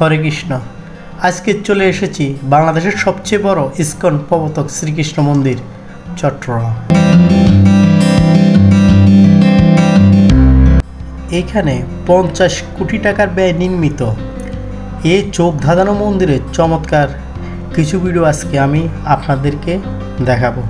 হরে কৃষ্ণ। আজকে চলে এসেছি বাংলাদেশের সবচেয়ে বড় ইসকন প্রবর্তক শ্রীকৃষ্ণ মন্দির চট্টগ্রাম। এখানে 50 কোটি টাকার ব্যয় নির্মিত এই চোখ ধাঁধানো মন্দিরের চমৎকার কিছু ভিডিও আজকে আমি আপনাদেরকে দেখাবো।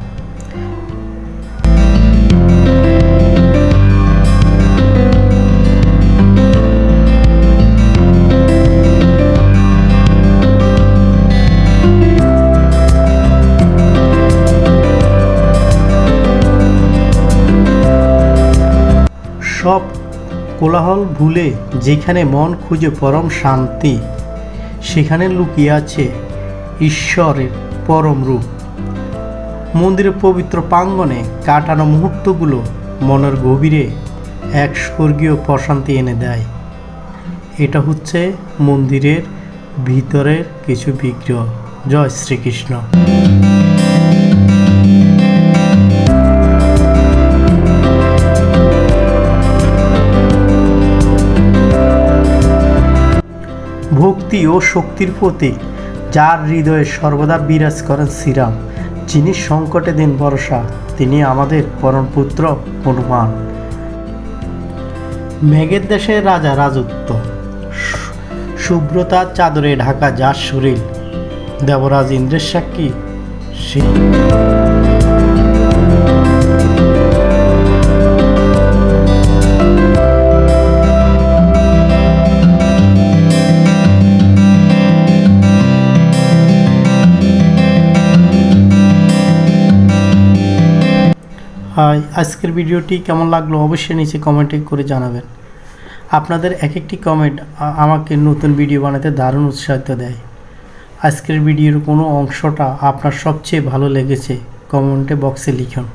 সব কোলাহল ভুলে যেখানে মন খুঁজে পরম শান্তি, সেখানে লুকিয়ে আছে ঈশ্বরের পরম রূপ। মন্দিরের পবিত্র প্রাঙ্গণে কাটানো মুহূর্তগুলো মনের গভীরে এক স্বর্গীয় প্রশান্তি এনে দেয়। এটা হচ্ছে মন্দিরের ভিতরের কিছু বিগ্রহ। জয় শ্রীকৃষ্ণ। ভক্তি ও শক্তির প্রতীক, যার হৃদয়ে সর্বদা বিরাজ করেন শ্রীরাম, যিনি সংকটে দেন ভরসা, তিনি আমাদের পরম পুত্র হনুমান। মেঘের দেশে রাজা রাজত্ব, শুভ্রতার চাদরে ঢাকা যার শরীর, দেবরাজ ইন্দ্রের সাক্ষী সে। আজকের ভিডিওটি কেমন লাগলো অবশ্যই নিচে কমেন্টে করে জানাবেন। আপনাদের এক একটি কমেন্ট আমাকে নতুন ভিডিও বানাতে দারুণ উৎসাহিত দেয়। আজকের ভিডিওর কোনো অংশটা আপনার সবচেয়ে ভালো লেগেছে কমেন্টে বক্সে লিখুন।